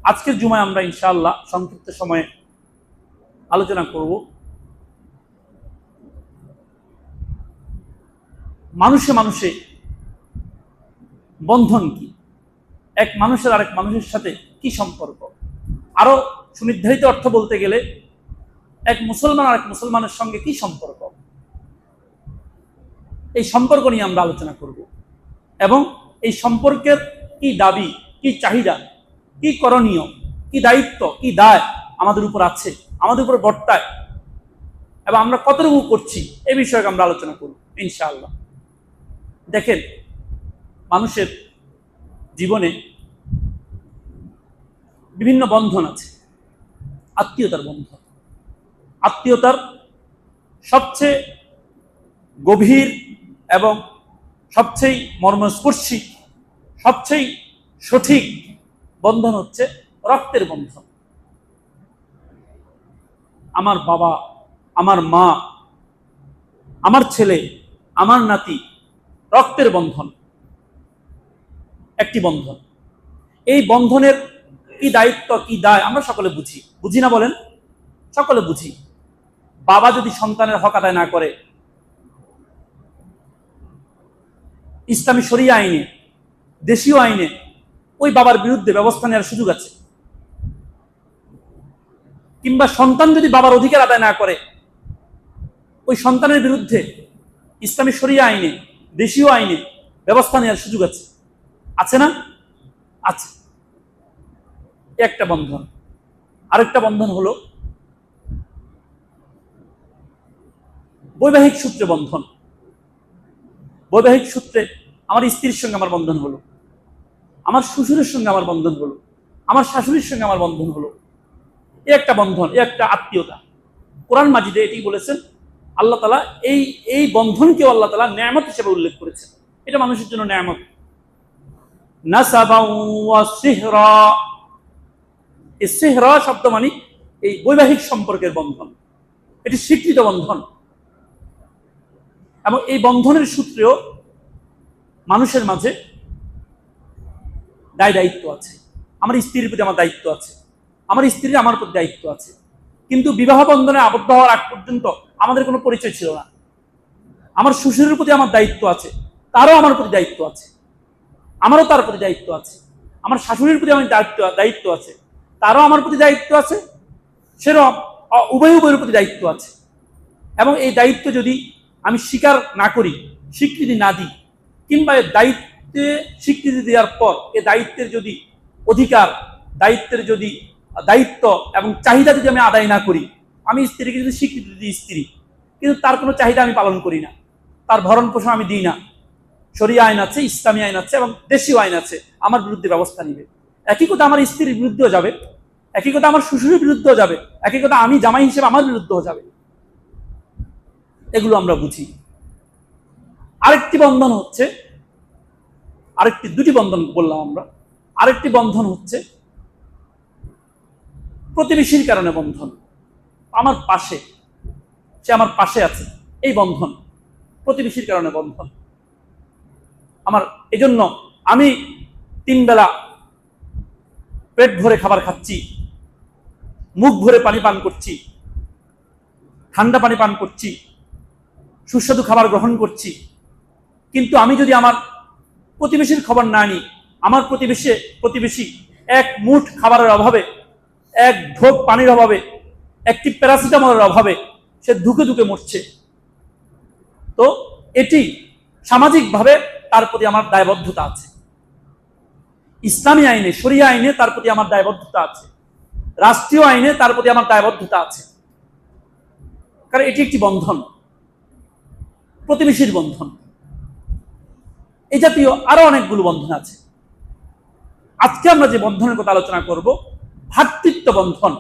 আজকের জুমায় আমরা ইনশাআল্লাহ সংক্ষিপ্ত সময়ে আলোচনা করব মানুষে মানুষে বন্ধন কি, এক মানুষের আরেক মানুষের সাথে কি সম্পর্ক। আরো সুনির্ধারিত অর্থ বলতে গেলে এক মুসলমান আরেক মুসলমানের সঙ্গে কি সম্পর্ক, এই সম্পর্ক নিয়ে আমরা আলোচনা করব এবং এই সম্পর্কের কি দাবি, কি চাহিদা, কি করণীয়, কি দায়িত্ব, কি দায় আমাদের উপর আছে, আমাদের উপর বর্তায় এবং আমরা কতটুকু করছি এই বিষয়ে আমরা আলোচনা করব ইনশাআল্লাহ। দেখেন, মানুষের জীবনে বিভিন্ন বন্ধন আছে। আত্মীয়তার বন্ধন, আত্মীয়তার সবচেয়ে গভীর এবং সবচেয়ে মর্মস্পর্শী, সবচেয়ে সঠিক বন্ধন হচ্ছে রক্তের বন্ধন। আমার বাবা, আমার মা, আমার ছেলে, আমার নাতি, রক্তের বন্ধন একটি বন্ধন। এই বন্ধনের কি দায়িত্ব, কি দায় আমরা সকলে বুঝি, বুঝি না বলেন? সকলে বুঝি। বাবা যদি সন্তানের হক আদায় না করে, ইসলামী শরিয়া আইনে, দেশীয় আইনে ওই বাবার বিরুদ্ধে ব্যবস্থা নেওয়ার সুযোগ আছে। কিংবা সন্তান যদি বাবার অধিকার আদায় না করে, ওই সন্তানের বিরুদ্ধে ইসলামী শরিয়া আইনে, দেশীয় আইনে ব্যবস্থা নেওয়ার সুযোগ আছে। আছে না? আছে। একটা বন্ধন। আরেকটা বন্ধন হলো বৈবাহিক সূত্রে বন্ধন। বৈবাহিক সূত্রে আমার স্ত্রীর সঙ্গে আমার বন্ধন হলো, আমার শ্বশুরের সঙ্গে আমার বন্ধন হলো, আমার শাশুড়ির সঙ্গে আমার বন্ধন হলো। এ একটা বন্ধন, এ একটা আত্মীয়তা। কোরআন মাজিদে এটি বলেছেন আল্লাহ তাআলা, এই বন্ধনকেও আল্লাহ তাআলা নেয়ামত হিসেবে উল্লেখ করেছেন। এটা মানুষের জন্য নেয়ামত। নাসাবা ওয়া সিহরা, এই সিহরা শব্দ মানে এই বৈবাহিক সম্পর্কের বন্ধন। এটি স্বীকৃত বন্ধন এবং এই বন্ধনের সূত্রেও মানুষের মাঝে দায় দায়িত্ব আছে। আমার স্ত্রীর প্রতি আমার দায়িত্ব আছে, আমার স্ত্রীর আমার প্রতি দায়িত্ব আছে। কিন্তু বিবাহ বন্ধনে আবদ্ধ হওয়ার আগ পর্যন্ত আমাদের কোনো পরিচয় ছিল না। আমার শ্বশুরের প্রতি আমার দায়িত্ব আছে, তারও আমার প্রতি দায়িত্ব আছে, আমারও তার প্রতি দায়িত্ব আছে। আমার শাশুড়ির প্রতি আমার দায়িত্ব আছে, তারও আমার প্রতি দায়িত্ব আছে, সেরকম উভয়ের প্রতি দায়িত্ব আছে। এবং এই দায়িত্ব যদি আমি স্বীকার না করি, স্বীকৃতি না দিই, কিংবা দায়িত্বে স্বীকৃতি দেওয়ার পর এই দায়িত্বের যদি অধিকার, দায়িত্বের যদি দায়িত্ব এবং চাহিদা যদি আমি আদায় না করি, আমি স্ত্রীকে যদি স্বীকৃতি দিই স্ত্রী, কিন্তু তার কোনো চাহিদা আমি পালন করি না, তার ভরণ পোষণ আমি দিই না, শরিয়া আইন আছে, ইসলামী আইন আছে এবং দেশীয় আইন আছে, আমার বিরুদ্ধে ব্যবস্থা নিবে। একই কথা আমার স্ত্রীর বিরুদ্ধেও যাবে, একই কথা আমার শ্বশুরের বিরুদ্ধেও যাবে, একই কথা আমি জামাই হিসেবে আমার বিরুদ্ধেও যাবে। এগুলো আমরা বুঝি। আরেকটি বন্ধন হচ্ছে, দুটি বন্ধন বললাম আমরা। আরেকটি বন্ধন হচ্ছে প্রতিবেশীর কারণে বন্ধন। আমার পাশে, সে আমার পাশে আছে, এই বন্ধন প্রতিবেশীর কারণে বন্ধন। আমার এজন্য আমি 3 বেলা পেট ভরে খাবার খাচ্ছি, মুখ ভরে পানি পান করছি, ঠান্ডা পানি পান করছি, সুস্বাদু খাবার গ্রহণ করছি, কিন্তু আমি যদি আমার প্রতিবেশীর খবর না নিই, আমার প্রতিবেশী এক মুঠ খাবারের অভাবে, এক ঢোক পানির অভাবে, একটি প্যারাসিটামলের অভাবে সে ধুকে ধুকে মরছে, তো এটি সামাজিকভাবে তার প্রতি আমার দায়বদ্ধতা আছে। ইসলামী আইনে, শরিয়া আইনে তার প্রতি আমার দায়বদ্ধতা আছে, রাষ্ট্রীয় আইনে তার প্রতি আমার দায়বদ্ধতা আছে, কারণ এটি একটি বন্ধন, প্রতিবেশীর বন্ধন। এই জাতীয় আরো অনেকগুলো বন্ধন আছে। আজকে আমরা যে বন্ধনের কথা আলোচনা করব, ভ্রাতৃত্ব বন্ধন,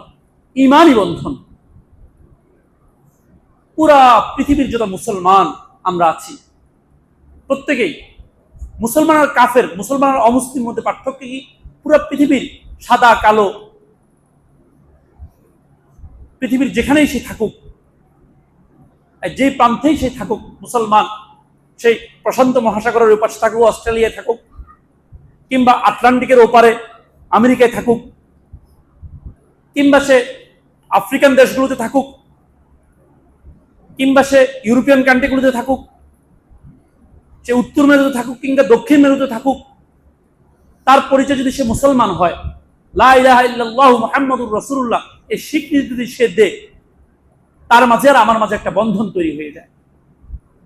ঈমানী বন্ধন। পুরা পৃথিবীর যত মুসলমান আমরা আছি, প্রত্যেকেই মুসলমান আর কাফের, মুসলমান আর অমুসলিমের মধ্যে পার্থক্য কি? পুরা পৃথিবীর সাদা কালো, পৃথিবীর যেখানেই সে থাকুক, যে প্রান্তেই সে থাকুক মুসলমান, সেই প্রশান্ত মহাসাগরের ওপাশে থাকুক, অস্ট্রেলিয়ায় থাকুক, কিংবা আটলান্টিকের ওপারে আমেরিকায় থাকুক, কিংবা সে আফ্রিকান দেশগুলোতে থাকুক, কিংবা সে ইউরোপিয়ান কান্ট্রিগুলোতে থাকুক, সে উত্তর মেরুতে থাকুক কিংবা দক্ষিণ মেরুতে থাকুক, তার পরিচয় যদি সে মুসলমান হয়, লা ইলাহা ইল্লাল্লাহু মুহাম্মাদুর রাসূলুল্লাহ এই স্বীকৃতি যদি সে দেয়, তার মাঝে আর আমার মাঝে একটা বন্ধন তৈরি হয়ে যায়।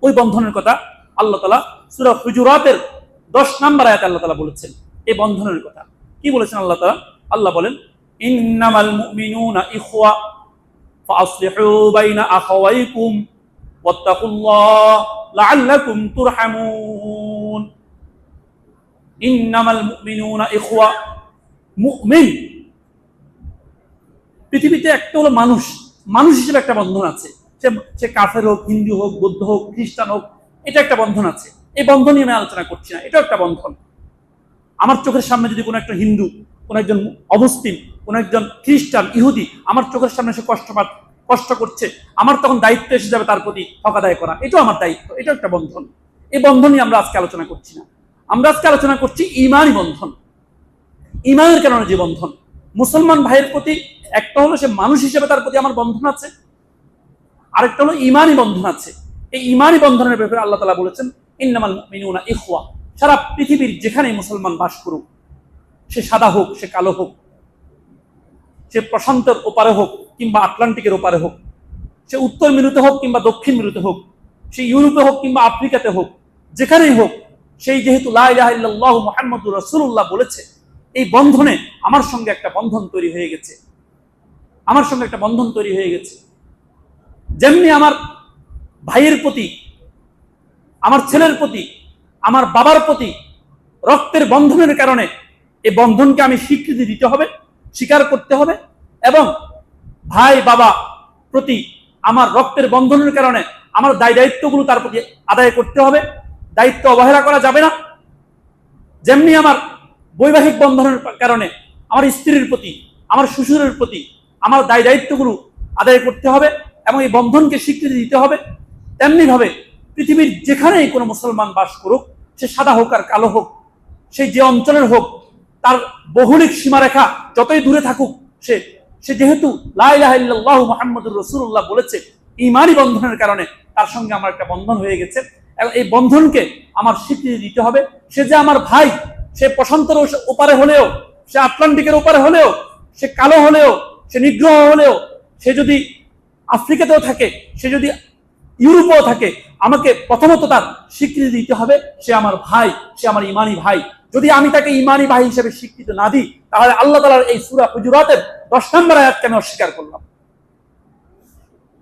ওই বন্ধনের কথা আল্লাহ তাআলা সূরা হুজুরাতের 10 নম্বর আয়াতে আল্লাহ তাআলা বলেছেন। এই বন্ধনের কথা কি বলেছেন আল্লাহ তাআলা? আল্লাহ বলেন, ইন্নামাল মুমিনুনা ইখওয়া ফাসলিহু বাইনা আখাওয়াইকুম ওয়াত্তাকুল্লাহ লাআল্লাকুম তুরহামুন। ইন্নামাল মুমিনুনা ইখওয়া, মুমিন পৃথিবীতে একটা হলো মানুষ, মানুষ হিসেবে একটা বন্ধন আছে। সে কাফের হোক, হিন্দু হোক, বৌদ্ধ হোক, খ্রিস্টান হোক, এটা একটা বন্ধন আছে। এই বন্ধন নিয়ে আমি আলোচনা করছি না, এটা একটা বন্ধন। আমার চোখের সামনে যদি কোনো একটা হিন্দু, কোন একজন অমুসলিম, কোন একজন খ্রিস্টান, ইহুদি আমার চোখের সামনে সে কষ্ট করছে, আমার তখন দায়িত্ব এসে যাবে তার প্রতি হক আদায় করা। এটাও আমার দায়িত্ব, এটা একটা বন্ধন। এই বন্ধন নিয়ে আমরা আজকে আলোচনা করছি না, আমরা আজকে আলোচনা করছি ইমানি বন্ধন। ইমানের কারণে যে বন্ধন মুসলমান ভাইয়ের প্রতি, একটা হলো সে মানুষ হিসেবে তার প্রতি আমার বন্ধন আছে, আরেকটা হলো ইমানি বন্ধন আছে। এই ইমানি বন্ধনের ব্যাপারে আল্লাহ তাআলা বলেছেন, ইন্নামাল মুমিনুনা ইখওয়া। সারা পৃথিবীর যেখানে মুসলমান বাস করুক, সে সাদা হোক, সে কালো হোক, সে প্রশান্তের ওপারে হোক কিংবা আটলান্টিকের ওপারে হোক, সে উত্তর মেরুতে হোক কিংবা দক্ষিণ মেরুতে হোক, সে ইউরোপে হোক কিংবা আফ্রিকাতে হোক, যেখানেই হোক, সেই যেহেতু লা ইলাহা ইল্লাল্লাহু মুহাম্মাদুর রাসূলুল্লাহ বলেছে, এই বন্ধনে আমার সঙ্গে একটা বন্ধন তৈরি হয়ে গেছে, আমার সঙ্গে একটা বন্ধন তৈরি হয়ে গেছে। যেমনি আমার ভাইয়ের প্রতি, আমার ছেলের প্রতি, আমার বাবার প্রতি রক্তের বন্ধনের কারণে এই বন্ধনকে আমি স্বীকৃতি দিতে হবে, স্বীকার করতে হবে, এবং ভাই বাবা প্রতি আমার রক্তের বন্ধনের কারণে আমার দায় দায়িত্বগুলো তার প্রতি আদায় করতে হবে, দায়িত্ব অবহেলা করা যাবে না। যেমনি আমার বৈবাহিক বন্ধনের কারণে আমার স্ত্রীর প্রতি, আমার শ্বশুরের প্রতি আমার দায় দায়িত্বগুলো আদায় করতে হবে এবং এই বন্ধনকে স্বীকৃতি দিতে হবে, তেমনি ভাবে পৃথিবীর যেখানেই কোনো মুসলমান বাস করুক, সে সাদা হোক আর কালো হোক, সে যে অঞ্চলের হোক, তার ভৌগোলিক সীমারেখা যতই দূরে থাকুক, সে যেহেতু লা ইলাহা ইল্লাল্লাহু মুহাম্মাদুর রাসূলুল্লাহ বলেছে, ঈমানি বন্ধনের কারণে তার সঙ্গে আমার একটা বন্ধন হয়ে গেছে এবং এই বন্ধনকে আমার স্বীকৃতি দিতে হবে। সে যে আমার ভাই, সে প্রশান্তের ওপারে হলেও, সে আটলান্টিকের ওপারে হলেও, সে কালো হলেও, সে নিগ্রহ হলেও, সে যদি আফ্রিকাতেও থাকে, সে যদি ইউরোপেও থাকে, আমাকে প্রথমত তার স্বীকৃতি দিতে হবে সে আমার ভাই, সে আমার ইমানি ভাই। যদি আমি তাকে ইমানি ভাই হিসেবে স্বীকৃতি না দিই, তাহলে আল্লাহ তাআলার এই সূরা হুজুরাতের 10 নম্বর আয়াতকে আমি অস্বীকার করলাম।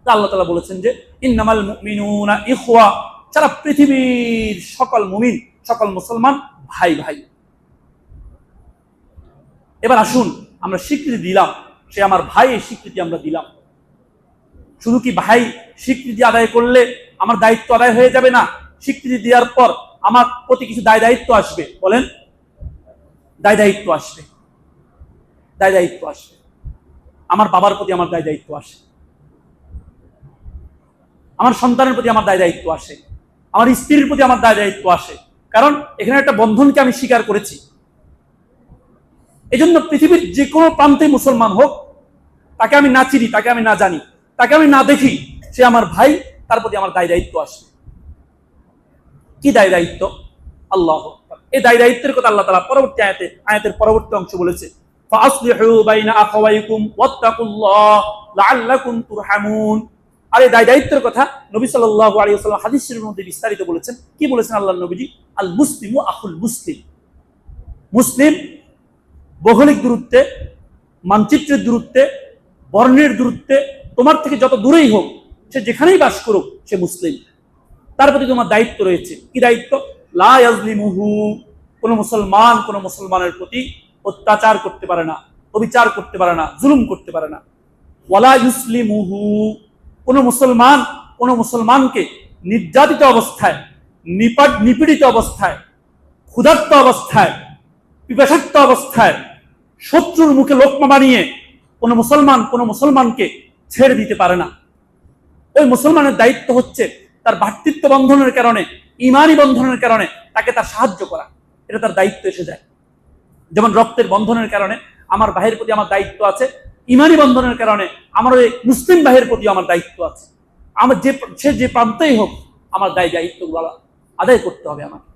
আল্লাহ তাআলা বলেছেন যে ইন্নামাল মুমিনুনা ইখওয়া, সারা পৃথিবীর সকল মুমিন, সকল মুসলমান ভাই ভাই। এবার আসুন, আমরা স্বীকৃতি দিলাম, সে আমার ভাই, এই স্বীকৃতি আমরা দিলাম। শুধু কি ভাই স্বীকৃতি আদায় করলে আমার দায়িত্ব আদায় হয়ে যাবে? না, স্বীকৃতি দেওয়ার পর আমার প্রতি কিছু দায় দায়িত্ব আসবে। বলেন, দায় দায়িত্ব আসবে, দায় দায়িত্ব আসবে। আমার বাবার প্রতি আমার দায় দায়িত্ব আসে, আমার সন্তানের প্রতি আমার দায় দায়িত্ব আসে, আমার স্ত্রীর প্রতি আমার দায় দায়িত্ব আসে, কারণ এখানে একটা বন্ধনকে আমি স্বীকার করেছি। এই জন্য পৃথিবীর যে কোনো প্রান্তে মুসলমান হোক, তাকে আমি না চিনি, তাকে আমি না জানি, তাকে আমি না দেখি, সে আমার ভাই, তার প্রতি আমার দায় দায়িত্ব আসে। কি দায় দায়িত্ব? আল্লাহু আকবার। এই দায় দায়িত্বের কথা আল্লাহ তাআলা পরবর্তী আয়াতের পরবর্তী অংশ বলেছে, ফাসলিহু বাইনা আখাওয়াইকুম ওয়াত্তাকুল্লাহ লাআল্লাকুম তুরহামুন। আর এই দায় দায়িত্বের কথা নবী সাল্লাল্লাহু আলাইহি ওয়াসাল্লাম হাদিস শরীফের মধ্যে বিস্তারিত বলেছেন। কি বলেছেন আল্লাহর নবীজি? আল মুসলিমু আখুল মুসলিম। মুসলিম ভৌগোলিক দূরত্বে, মানচিত্রের দূরত্বে, বর্ণের দূরত্বে তোমার থেকে যত দূরেই হোক, সে যেখানেই বাস করুক, সে মুসলিম। তার প্রতি তোমার দায়িত্ব রয়েছে। কি দায়িত্ব? লা ইয়াজলিমুহু, কোন মুসলমান কোন মুসলমানের প্রতি অত্যাচার করতে পারে না, অবিচার করতে পারে না, জুলুম করতে পারে না। ওয়ালা ইউসলিমুহু, কোন মুসলমান কোন মুসলমানকে নির্যাতিত অবস্থায়, নিপীড়িত অবস্থায়, ক্ষুধার্ত অবস্থায়, পিপাসার্ত অবস্থায়, শত্রুর মুখে লোকমা বানিয়ে কোন মুসলমান কোন মুসলমানকে ছেড়ে দিতে পারে না। ওই মুসলমানের দায়িত্ব হচ্ছে তার ভ্রাতৃত্ব বন্ধনের কারণে, ইমানি বন্ধনের কারণে তাকে তার সাহায্য করা। এটা তার দায়িত্ব এসে যায়। যেমন রক্তের বন্ধনের কারণে আমার ভাইয়ের প্রতি আমার দায়িত্ব আছে ইমানি বন্ধনের কারণে আমার ওই মুসলিম ভাইয়ের প্রতি আমার দায়িত্ব আছে। আমার সে যে প্রান্তেই হোক আমার দায়িত্বগুলো আদায় করতে হবে আমাকে।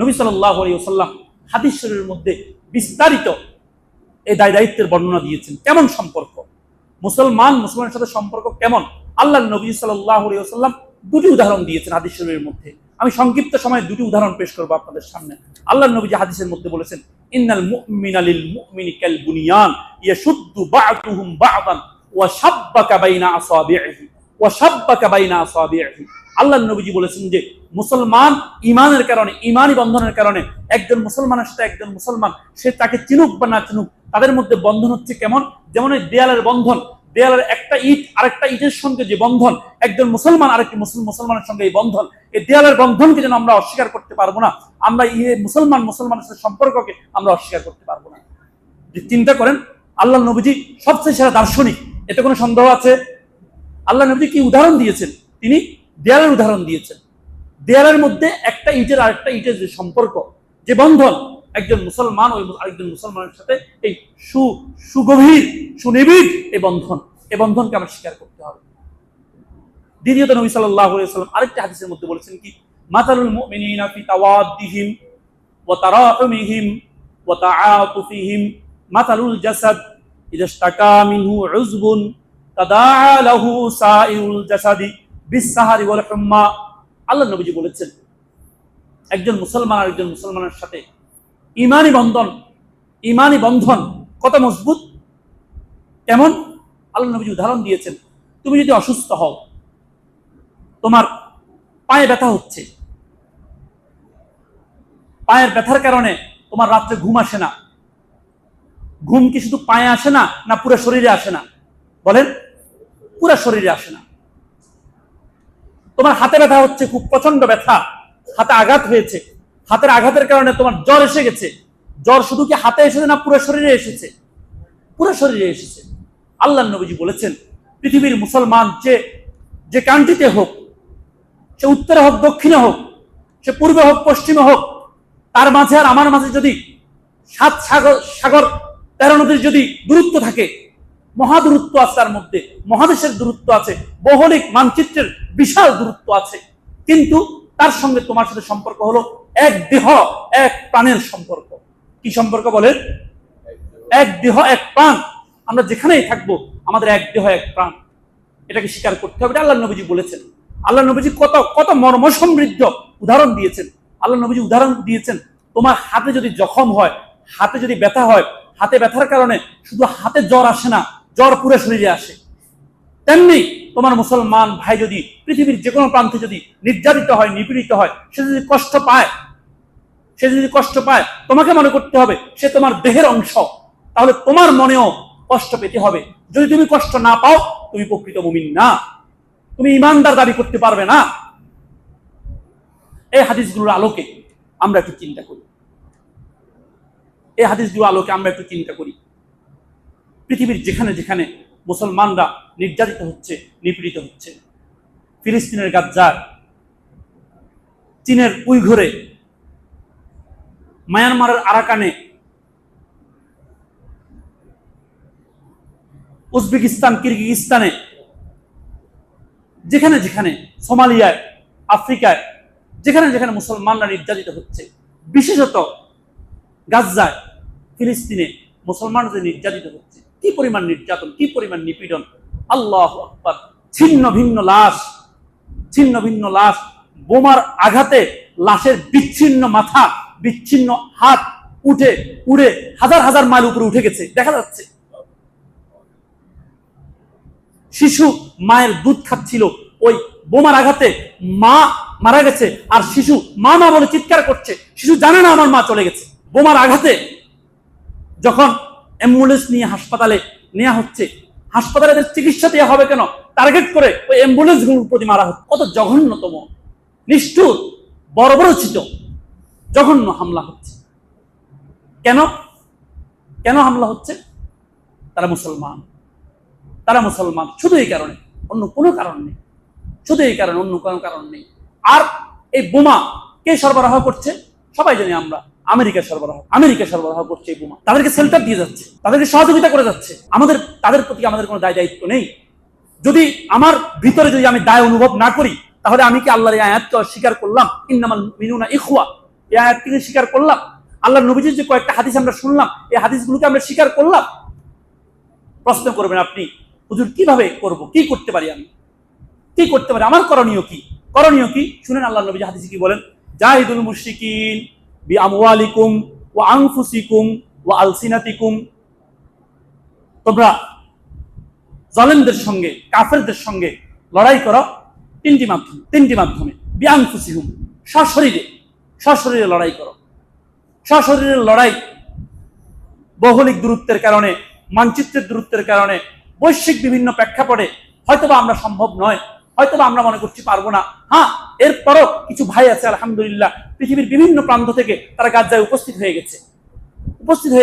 নবী সাল্লাল্লাহু আলাইহি ওয়াসাল্লাম হাদিস শরীফের মধ্যে বিস্তারিত এই দায়িত্বের বর্ণনা দিয়েছেন। কেমন সম্পর্ক মুসলমানের সাথে সম্পর্ক কেমন, আল্লাহ নবী সাল্লাল্লাহু আলাইহি ওয়াসাল্লাম দুটি উদাহরণ দিয়েছেন হাদিস শরীফের মধ্যে। আমি সংক্ষিপ্ত সময়ে দুটি উদাহরণ পেশ করবো আপনাদের সামনে। আল্লাহ নবী হাদিসের মধ্যে বলেছেন, ইন্নাল মুমিনা লিল মুমিনি কাল বুনিয়ান ইয়াশুদ্দু বা'দুহুম বা'দান ওয়া শাব্বাকা বাইনা আসাবিহি ওয়া শাব্বাকা বাইনা আসাবিহি। আল্লাহ নবীজি বলেছেন যে মুসলমান ইমানের কারণে, ইমানি বন্ধনের কারণে একজন মুসলমানের সাথে একজন মুসলমান, সে তাকে চিনুক বা না চিনুক, তাদের মধ্যে বন্ধন হচ্ছে কেমন, যেমন এই দেয়ালের বন্ধন, দেয়ালের একটা ইট আরেকটা ইটের সঙ্গে যে বন্ধন, একজন মুসলমান আরেকটি মুসলমানের সঙ্গে এই বন্ধন, এই দেয়ালের বন্ধনকে যেন আমরা অস্বীকার করতে পারবো না, আমরা মুসলমানের সাথে সম্পর্ককে আমরা অস্বীকার করতে পারবো না। যে চিন্তা করেন, আল্লাহ নবীজি সবচেয়ে সেরা দার্শনিক, এতে কোনো সন্দেহ আছে? আল্লাহ নবীজি কি উদাহরণ দিয়েছেন? তিনি দেয়ালের উদাহরণ দিয়েছেন। দেয়ালের মধ্যে একটা ইটের আরেকটা ইটের যে সম্পর্ক, যে বন্ধন, একজন মুসলমান ওই আরেকজন মুসলমানের সাথে এই সুগভীর সুনিবিড় এই বন্ধনকে আমরা স্বীকার করতে হবে। দ্বিতীয়ত নবী সাল্লাল্লাহু আলাইহি ওয়াসাল্লাম আরেকটি হাদিসের মধ্যে বলেছেন কি, মাতালুল মুমিনিনা ফি তাওয়াদ্দিহিম ওয়া তারাহুমিহিম ওয়া তাআতুফিহিম মাতালুল জাসাদ ইযা ইশতাকা মিনহু উযবুন তাদাআ লাহু সাইরুল জাসাদি বিসসাহারি ওয়াল হুম্মা। আল্লাহ নবীজি বলেছেন, একজন মুসলমান আরেকজন মুসলমানের সাথে ইমানি বন্ধন কত মজবুত, কেমন? আল্লাহ নবীজি উদাহরণ দিয়েছেন, তুমি যদি অসুস্থ হও, তোমার পায়ে ব্যথা হচ্ছে, পায়ের ব্যথার কারণে তোমার রাত্রে ঘুম আসে না। ঘুম কি শুধু পায়ে আসে না, না পুরো শরীরে আসে না? বলেন, পুরো শরীরে আসে না। তোমার হাতে ব্যথা হচ্ছে, খুব প্রচন্ড ব্যথা, হাতে আঘাত হয়েছে, হাতের আঘাতের কারণে তোমার জ্বর এসে গেছে। জ্বর শুধু কি হাতে এসেছে না পুরো শরীরে এসেছে? পুরো শরীরে এসেছে। আল্লাহ নবীজি বলেছেন, পৃথিবীর মুসলমান যে কান্ট্রিতে হোক, সে উত্তরে হোক দক্ষিণে হোক, সে পূর্বে হোক পশ্চিমে হোক, তার মাঝে আর আমার মাঝে যদি 7 সাগর 13 নদীর যদি দূরত্ব থাকে, মহাদূরত্ব আছে, তার মধ্যে মহাদেশের দূরত্ব আছে, ভৌগোলিক মানচিত্রের বিশাল দূরত্ব আছে, কিন্তু তার সঙ্গে তোমার সাথে সম্পর্ক হলো এক দেহ এক প্রাণের সম্পর্ক। কি সম্পর্ক বলেন? এক দেহ এক প্রাণ। আমরা যেখানেই থাকবো আমাদের এক দেহ এক প্রাণ, এটাকে স্বীকার করতে হবে। আল্লাহ নবীজি বলেছেন। আল্লাহ নবীজি কত মর্ম সমৃদ্ধ উদাহরণ দিয়েছেন। আল্লাহ নবীজি উদাহরণ দিয়েছেন, তোমার হাতে যদি জখম হয়, হাতে যদি ব্যথা হয়, হাতে ব্যথার কারণে শুধু হাতে জ্বর আসে না, জ্বর পুরো শরীরে আসে। তেমনি তোমার মুসলমান ভাই যদি পৃথিবীর যে কোনো প্রান্তে যদি নির্যাতিত হয়, নিপীড়িত হয়, সে যদি কষ্ট পায়, তোমাকে মনে করতে হবে সে তোমার দেহের অংশ, তাহলে তোমার মনেও কষ্ট পেতে হবে। যদি তুমি কষ্ট না পাও, তুমি প্রকৃত মুমিন না, তুমি ইমানদার দাবি করতে পারবে না। এই হাদিসগুলোর আলোকে আমরা একটু চিন্তা করি। পৃথিবীর যেখানে যেখানে মুসলমানরা নির্যাতিত হচ্ছে, নিপীড়িত হচ্ছে, ফিলিস্তিনের গাজ্জায়, চীনের উইঘুরে, মায়ানমারের আরাকানে, উজবেকিস্তান, কিরগিজস্তানে, যেখানে যেখানে, সোমালিয়ায়, আফ্রিকায়, যেখানে যেখানে মুসলমানরা নির্যাতিত হচ্ছে, বিশেষত গাজ্জায়, ফিলিস্তিনে মুসলমানরা যে নির্যাতিত হচ্ছে, কি পরিমাণ নির্যাতন, কি পরিমাণ নিপীড়ন! আল্লাহু আকবার! ছিন্ন ভিন্ন লাশ, বোমার আঘাতে লাশের বিচ্ছিন্ন মাথা, বিচ্ছিন্ন হাত উড়ে হাজার হাজার মাইল উপরে উঠে গেছে, দেখা যাচ্ছে। শিশু মায়ের দুধ খাচ্ছিল, ওই বোমার আঘাতে মা মারা গেছে, আর শিশু মা বলে চিৎকার করছে। শিশু জানে না আমার মা চলে গেছে। বোমার আঘাতে যখন অ্যাম্বুলেন্স নিয়ে হাসপাতালে নেওয়া হচ্ছে, হাসপাতালে চিকিৎসা দেওয়া হবে কেন, টার্গেট করে ওই অ্যাম্বুলেন্স গুলোর প্রতি মারা হচ্ছে। কত জঘন্যতম, নিষ্ঠুর, বর্বরোচিত, জঘন্য হামলা হচ্ছে। কেন হামলা হচ্ছে? তারা মুসলমান, শুধু এই কারণে, অন্য কোনো কারণ নেই। শুধু এই কারণে, অন্য কোনো কারণ নেই। আর এই বোমা কে সরবরাহ করছে? সবাই জানি আমরা। আমেরিকা সরবরাহ করছে এই বোমা, তাদেরকে সেল্টার দিয়ে যাচ্ছে, তাদেরকে সহযোগিতা করে যাচ্ছে। তাদের প্রতি আমাদের কোনো দায়িত্ব নেই। যদি আমার ভিতরে যদি আমি দায় অনুভব না করি, তাহলে আমি কি আল্লাহর এই আয়াতকে অস্বীকার করলাম? ইন্নামাল মিনুনা ইখওয়া, এই আয়াতটিকে স্বীকার করলাম? আল্লাহর নবীজির যে কয়েকটা হাদিস আমরা শুনলাম, এই হাদিসগুলোকে আমরা স্বীকার করলাম? প্রশ্ন করবেন আপনি, হুজুর কিভাবে করব, কি করতে পারি, আমি কি করতে পারি, আমার করণীয় কি? করণীয় কি শুনেন, আল্লাহর নবী হাদিসে কি বলেন? জাহিদুল মুশরিকিন বিআমওয়ালিকুম ওয়া আনফুসিকুম ওয়া আলসিনাতিকুম, তোমরা জালেমদের সঙ্গে, কাফেরদের সঙ্গে লড়াই করো তিনটি মাধ্যমে। বিআনফুসিকুম, সশরীরে লড়াই করো। সশরীরের লড়াই ভৌগোলিক দূরত্বের কারণে, মানচিত্রের দূরত্বের কারণে, বৈশ্বিক বিভিন্ন প্রেক্ষাপটে হয়তোবা আমরা সম্ভব নয়, হয়তোবা আমরা মনে করছি পারবো না। হ্যাঁ, এরপরও কিছু ভাই আছে আলহামদুলিল্লাহ, পৃথিবীর বিভিন্ন প্রান্ত থেকে তারা গাজায় উপস্থিত হয়ে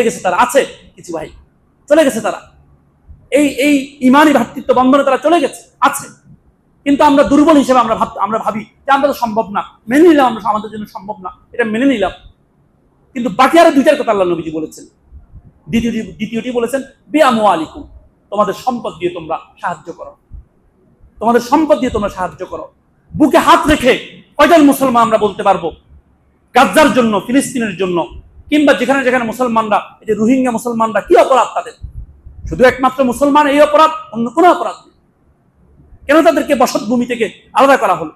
গেছে। তারা আছে কিছু ভাই, চলে গেছে তারা, এই ইমানি ভ্রাতৃত্ব বন্ধনে তারা চলে গেছে, আছে। কিন্তু আমরা দুর্বল হিসেবে আমরা ভাবি যে আমরা তো সম্ভব না, মেনে নিলাম, আমরা আমাদের জন্য সম্ভব না, এটা মেনে নিলাম। কিন্তু বাকি আরো দুইটার কথা আল্লাহ নবীজি বলেছেন। দ্বিতীয়টি বলেছেন বিআমওয়ালিকুম, তোমাদের সম্পদ দিয়ে তোমরা সাহায্য করো। বুকে হাত রেখে কয়জন মুসলমান আমরা বলতে পারবো গাজার জন্য, ফিলিস্তিনের জন্য, কিংবা যেখানে মুসলমানরা, এই যে রোহিঙ্গা মুসলমানরা, কি অপরাধ তাদের? শুধু একমাত্র মুসলমান এই অপরাধ, অন্য কোনো অপরাধ নেই। কেন তাদেরকে বসতভূমি থেকে আলাদা করা হলো?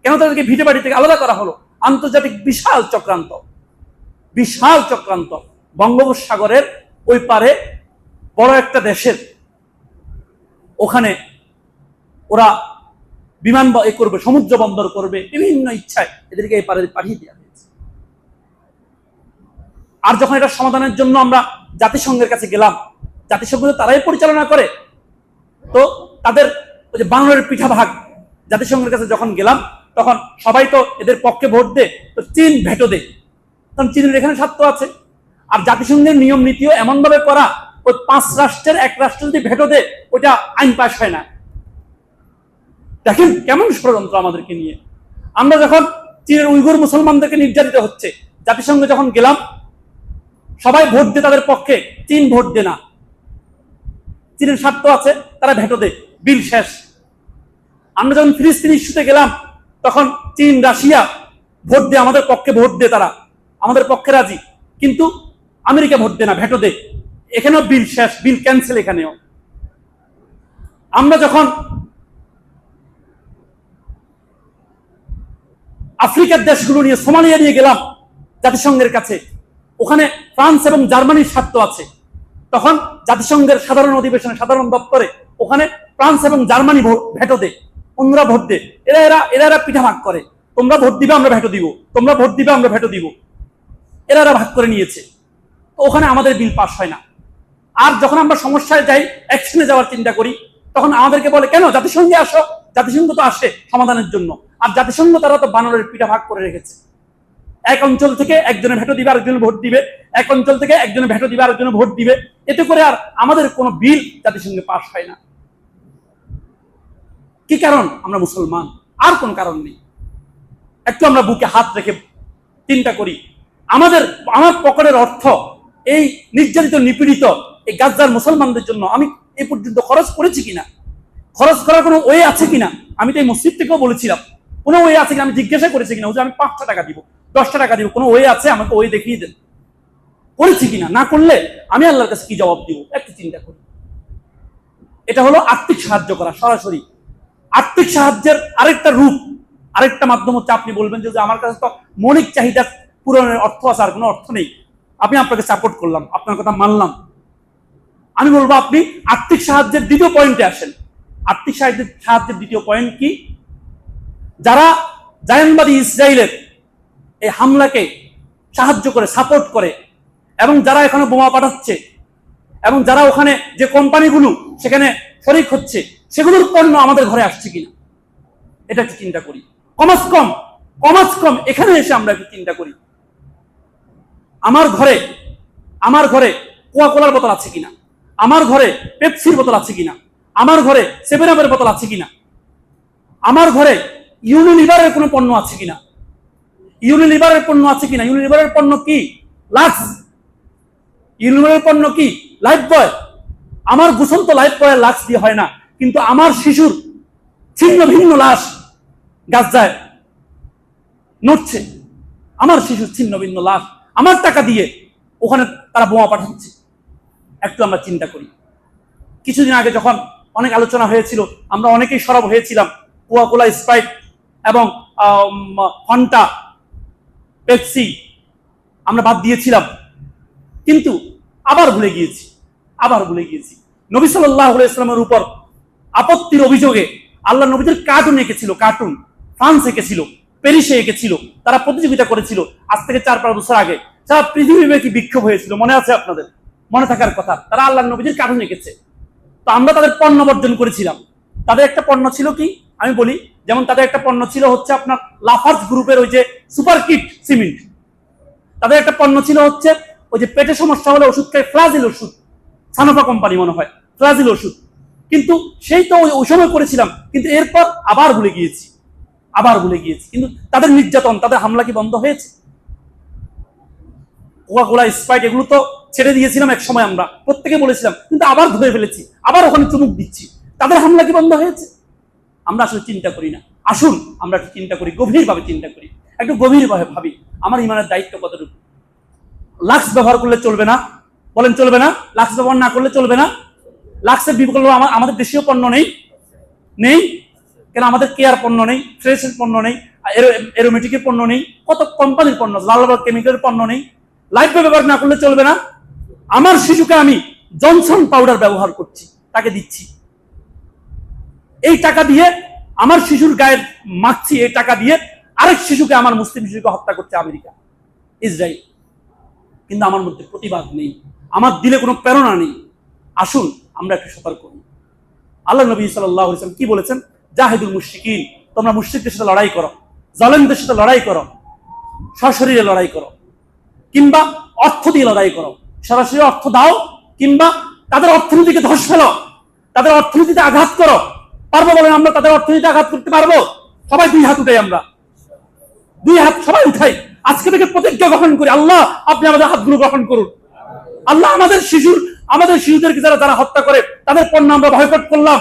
কেন তাদেরকে ভিটে বাড়ি থেকে আলাদা করা হলো? আন্তর্জাতিক বিশাল চক্রান্ত। বঙ্গোপসাগরের ওই পারে বড় একটা দেশের, ওখানে ওরা বিমান করবে, সমুদ্র বন্দর করবে, বিভিন্ন ইচ্ছায় এদেরকে এই পারে পাঠিয়ে দেওয়া হয়েছে। আর যখন এটা সমাধানের জন্য আমরা জাতিসংঘের কাছে গেলাম, জাতিসংঘ তারাই পরিচালনা করে, তো তাদের ওই যে বাংলার পিঠা ভাগ, জাতিসংঘের কাছে যখন গেলাম তখন সবাই তো এদের পক্ষে ভোট দেয়, তো চীন ভেটো দেয়, কারণ চীনের এখানে স্বার্থ আছে। আর জাতিসংঘের নিয়ম নীতিও এমন ভাবে করা, ওই 5 রাষ্ট্রের এক রাষ্ট্র যদি ভেটো দেয়, ওইটা আইন পাস হয় না। দেখেন কেমন ষড়যন্ত্র আমাদেরকে নিয়ে। আমরা যখন চীনের উইগুর মুসলমানদেরকে নির্যাতিত হচ্ছে, জাতিসংঘে যখন গেলাম, সবাই ভোট দেয় তাদের পক্ষে, চীন ভোট দেয় না। চীনের স্বার্থ আছে, তারা ভেটো দেয়, বিল শেষ। আমরা যখন ফিলিস্তিন ইস্যুতে গেলাম, তখন চীন, রাশিয়া ভোট দেয় আমাদের পক্ষে, ভোট দেয়, তারা আমাদের পক্ষে রাজি, কিন্তু আমেরিকা ভোট দেয় না, ভেটো দেয়। এখানেও বিল শেষ, বিল ক্যান্সেল। এখানেও আমরা যখন আফ্রিকার দেশগুলো নিয়ে, সোমালিয়া নিয়ে গেলাম জাতিসংঘের কাছে, ওখানে ফ্রান্স এবং জার্মানির স্বার্থ আছে, তখন জাতিসংঘের সাধারণ অধিবেশনে, সাধারণ দপ্তরে ওখানে ফ্রান্স এবং জার্মানি ভেটো দেয়, অন্যরা ভোট দেয়। এরা পিঠা ভাগ করে, তোমরা ভোট দিবে আমরা ভেটো দিব, তোমরা ভোট দিবে আমরা ভেটো দিব, এরা ভাগ করে নিয়েছে। তো ওখানে আমাদের বিল পাস হয় না। আর যখন আমরা সমস্যায় যাই, অ্যাকশনে যাওয়ার চিন্তা করি, তখন আমাদেরকে বলে কেন জাতিসংঘে আসো, জাতিসংঘ তো আসে সমাধানের জন্য। আর জাতিসংঘ তারা তো বানরের পিঠা ভাগ করে রেখেছে, এক অঞ্চল থেকে একজনে ভেটো দিবে, আরেকজনে ভোট দিবে, এক অঞ্চল থেকে একজনে ভেটো দিবে, আরেকজনে ভোট দিবে। এতে করে আর আমাদের কোনো বিল জাতিসংঘে পাস হয় না। কি কারণ? আমরা মুসলমান, আর কোন কারণ নেই। একটু আমরা বুকে হাত রেখে চিন্তা করি, আমার পকেটের অর্থ এই নির্যাতিত, নিপীড়িত এই গাজার মুসলমানদের জন্য আমি এই পর্যন্ত খরচ করেছি কিনা, খরচ করার কোনো ওয়ে আছে কিনা। আমি তো এই মসজিদ থেকেও বলেছিলাম, কোনো ওয়ে আছে কিনা আমি জিজ্ঞাসা করেছি কিনা, আমি 5টা টাকা দিব, 10টা টাকা দিব, কোনো ওয়ে আছে, আমাকে ওয়ে দেখিয়ে দেন, করেছি কিনা। না করলে আমি আল্লাহর কাছে কি জবাব দিব, একটু চিন্তা করি। এটা হলো আর্থিক সাহায্য করা, সরাসরি। আর্থিক সাহায্যের আরেকটা রূপ, আরেকটা মাধ্যম হচ্ছে, আপনি বলবেন যে আমার কাছে তো মৌলিক চাহিদা পূরণের অর্থ আছে, আর কোনো অর্থ নেই, আমি আপনাকে সাপোর্ট করলাম, আপনার কথা মানলাম। আমি বলবো আপনি আর্থিক সাহায্যের দ্বিতীয় পয়েন্টে আসেন। আর্থিক সাহায্যের দ্বিতীয় পয়েন্ট কি? যারা জায়নবাদী ইসরায়েলের এই হামলাকে সাহায্য করে, সাপোর্ট করে, এবং যারা এখানে বোমা পাঠাচ্ছে, এবং যারা ওখানে যে কোম্পানিগুলো সেখানে শরিক হচ্ছে, সেগুলোর পণ্য আমাদের ঘরে আসছে কিনা, এটা একটু চিন্তা করি। কমাস কম এখানে এসে আমরা একটু চিন্তা করি, আমার ঘরে কোকা কোলার বোতল আছে কিনা, আমার ঘরে পেপসির বোতল আছে কিনা, আমার ঘরে 7-আপের বোতল আছে কিনা, আমার ঘরে ইউনিলিভারের কোনো পণ্য আছে কিনা। ইউনিলিভারের পণ্য কি? লাক্স। ইউনিয়নের পণ্য কি? লাইফ বয়। আমার গোসল তো লাইফ বয়ের লাক্স দিয়ে হয় না, কিন্তু আমার শিশুর ছিন্ন ভিন্ন লাশ গাজায় নড়ছে, আমার শিশুর ছিন্ন ভিন্ন লাশ আমার টাকা দিয়ে ওখানে তারা বোমা পাঠাচ্ছে। একটু আমরা চিন্তা করি। কিছুদিন আগে যখন অনেক আলোচনা হয়েছিল, আমরা অনেকেই সরব হয়েছিলাম কোকা-কোলা, স্প্রাইট এবং ফান্টা, পেপসি আমরা বাদ দিয়েছিলাম, কিন্তু আবার ভুলে গিয়েছি নবী সাল্লাল্লাহু আলাইহি ওয়াসাল্লামের উপর আপত্তির অভিযোগে আল্লাহ নবীদের কার্টুন এঁকেছিল, কার্টুন ফ্রান্স এঁকেছিল, প্যারিসে এঁকেছিল, তারা প্রতিযোগিতা করেছিল আজ থেকে 4-5 বছর আগে। সারা পৃথিবীব্যাপী বিক্ষোভ হয়েছিল, মনে আছে আপনাদের? মনে থাকার কথা। তারা আল্লাহ নবীদের কার্টুন এঁকেছে, তো আমরা তাদের পণ্য বর্জন করেছিলাম। তাদের একটা পণ্য ছিল কি আমি বলি, যেমন তাদের একটা পণ্য ছিল হচ্ছে আপনার লাফার্জ গ্রুপের ওই যে সুপার কিট সিমেন্ট। তাদের একটা পণ্য ছিল হচ্ছে ওই যে পেটে সমস্যা হলে ওষুধ খায়, ফ্লাজিল ওষুধ, সানোফা কোম্পানি মনে হয়, ফ্লাজিল ওষুধ। কিন্তু সেই তো ওই সময় করেছিলাম, কিন্তু এরপর আবার ভুলে গিয়েছি। কিন্তু তাদের নির্যাতন, তাদের হামলা কি বন্ধ হয়েছে? কোকা-কোলা, স্প্রাইট এগুলো তো ছেড়ে দিয়েছিলাম এক সময়, আমরা প্রত্যেকে বলেছিলাম, কিন্তু আবার ধরে ফেলেছি, আবার ওখানে চুমুক দিচ্ছি। তাদের হামলা কি বন্ধ হয়েছে? আমরা আসলে চিন্তা করি না। আসুন আমরা একটু চিন্তা করি, গভীরভাবে চিন্তা করি, একটু গভীরভাবে ভাবি আমার ইমানের দায়িত্ব কতটুকু। লাক্স ব্যবহার করলে চলবে না, বলেন চলবে না? লাক্স ব্যবহার না করলে চলবে না? লাক্সের বিকল্প আমাদের দেশীয় পণ্য নেই কেন? আমাদের কেয়ার পণ্য নেই, ফ্রেশের পণ্য নেই, এরোমেটিকের পণ্য নেই, কত কোম্পানির পণ্য, লালবাগ কেমিক্যালের পণ্য নেই। লাইফ ব্যবহার না করলে চলবে না? আমার শিশুকে আমি জনসন পাউডার ব্যবহার করছি, তাকে দিচ্ছি, এই টাকা দিয়ে আমার শিশুর গায়ে মাখছি, এই টাকা দিয়ে আরেক শিশুকে, আমার মুসলিম শিশুকে হত্যা করছে আমেরিকা, ইসরায়েল। কিন্তু আমার মধ্যে প্রতিবাদ নেই, আমার দিলে কোনো প্রেরণা নেই। আসুন আমরা একটু সতর্ক হই। আল্লাহ নবী সাল্লাল্লাহু আলাইহি ওয়াসাল্লাম কি বলেছেন? জাহিদুল মুশরিকিন, তোমরা মুশরিকদের সাথে লড়াই করো, জালেমদের সাথে লড়াই করো, সশরীরে লড়াই করো, কিংবা অর্থ দিয়ে লড়াই করো। সরাসরি অর্থ দাও, কিংবা তাদের অর্থনীতিকে ধস ফেলো, তাদের অর্থনীতিতে আঘাত করো। পারবো বলেন? আমরা তাদের অর্থনীতিতে আঘাত করতে পারবো? সবাই 2 হাত উঠাই, আমরা 2 হাত সবাই উঠাই, আজকে থেকে প্রতিজ্ঞা গ্রহণ করি, আল্লাহ আপনি আমাদের হাতগুলো গ্রহণ করুন। আল্লাহ আমাদের শিশুদেরকে যারা হত্যা করে তাদের পণ্য আমরা বয়কট করলাম,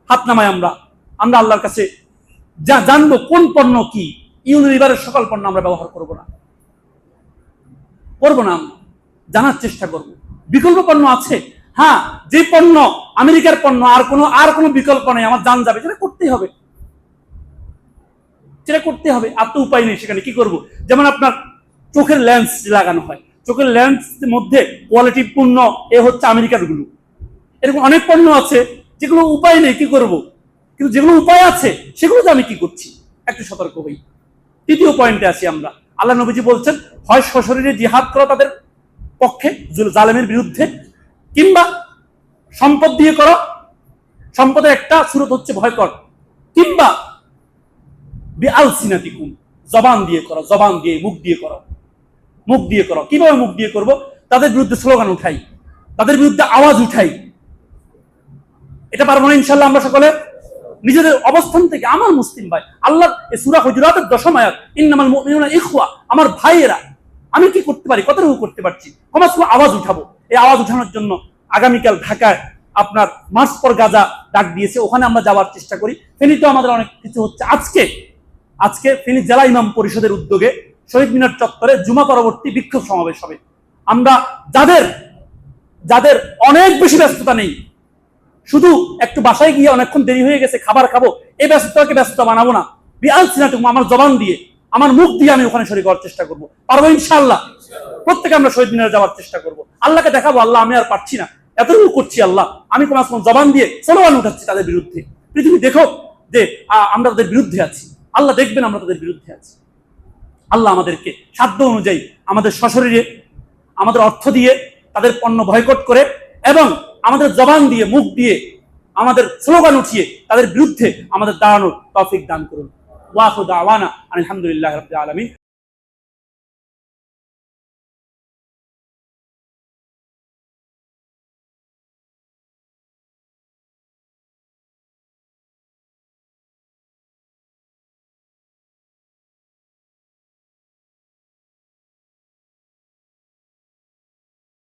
হাত নামাই। আমরা আল্লাহর কাছে জানবো কোন পণ্য কি। ইউনিলিভারের সকল পণ্য আমরা ব্যবহার করব না, আমরা জানার চেষ্টা করব। বিকল্প পণ্য আছে, হ্যাঁ, যে পণ্য আমেরিকার পণ্য, আর কোনো বিকল্প নেই, আমার জান যাবে, সেটা করতেই হবে, আর তো উপায় নেই। সেখানে কি করব? যেমন আপনার চোখের লেন্স লাগানো হয়, চোখের লেন্সের মধ্যে কোয়ালিটি পূর্ণ হচ্ছে আমেরিকার গুলো। এরকম অনেক পণ্য আছে যেগুলো উপায় নেই, কি করব? কিন্তু যেগুলো উপায় আছে সেগুলোতে আমি কি করছি? একটু সতর্ক হই। তৃতীয় পয়েন্টে আসি আমরা। আল্লাহ নবীজি বলছেন, হয় সশরীরে জিহাদ করো তাদের পক্ষে, জালেমের বিরুদ্ধে, কিংবা সম্পদ দিয়ে করো। সম্পদের একটা সুরত হচ্ছে ভয়কর, কিংবা বিআলসিনাতিকুম, জবান দিয়ে করো, মুখ দিয়ে করো। কিভাবে মুখ দিয়ে করব? তাদের বিরুদ্ধে স্লোগান উঠাই, তাদের বিরুদ্ধে আওয়াজ উঠাই। এটা পারবো না ইনশাআল্লাহ আমরা সকলে নিজেদের অবস্থান থেকে। আমার মুসলিম ভাই, আল্লাহ সূরা হুজুরাতের 10 আয়াত, ইন্নামাল মুমিনুনা ইখওয়া, আমার ভাইয়েরা। আমি কি করতে পারি? কতটুকু করতে পারছি? কমাস আওয়াজ উঠাবো। এই আওয়াজ উঠানোর জন্য আগামীকাল ঢাকায় আপনার মার্চ ফর গাজা ডাক দিয়েছে, ওখানে আমরা যাওয়ার চেষ্টা করি। ফেনীতেও আমাদের অনেক কিছু হচ্ছে। আজকে ফেনী জেলা ইমাম পরিষদের উদ্যোগে শহীদ মিনার চত্বরে জুমা পরবর্তী বিক্ষোভ সমাবেশ হবে। আমরা যাদের অনেক বেশি ব্যস্ততা নেই, শুধু একটু বাসায় গিয়ে অনেকক্ষণ দেরি হয়ে গেছে, খাবার খাবো, এই ব্যস্ততাকে ব্যস্ততা বানাবো না। বিআলসিনাতিকুম, আমার জবান দিয়ে, আমার মুখ দিয়ে আমি ওখানে শরীক হওয়ার চেষ্টা করবো। পারবো ইনশাআল্লাহ? প্রত্যেকে আমরা শহীদ মিনারে যাওয়ার চেষ্টা করবো। আল্লাহকে দেখাবো, আল্লাহ আমি আর পারছি না, এতটুকু করছি আল্লাহ, আমি তোমার জবান দিয়ে স্লোগান উঠাচ্ছি তাদের বিরুদ্ধে। পৃথিবী দেখো যে আমরা তাদের বিরুদ্ধে আছি, আল্লাহ দেখবেন আমরা তাদের বিরুদ্ধে আছি। আল্লাহ আমাদেরকে সাধ্য অনুযায়ী আমাদের সশরীরে, আমাদের অর্থ দিয়ে তাদের পণ্য বয়কট করে, এবং আমাদের জবান দিয়ে, মুখ দিয়ে, আমাদের স্লোগান উঠিয়ে তাদের বিরুদ্ধে আমাদের দাঁড়ানোর তৌফিক দান করুন। ওয়া আখিরু দাওয়ানা আলহামদুলিল্লাহি রাব্বিল আলামিন।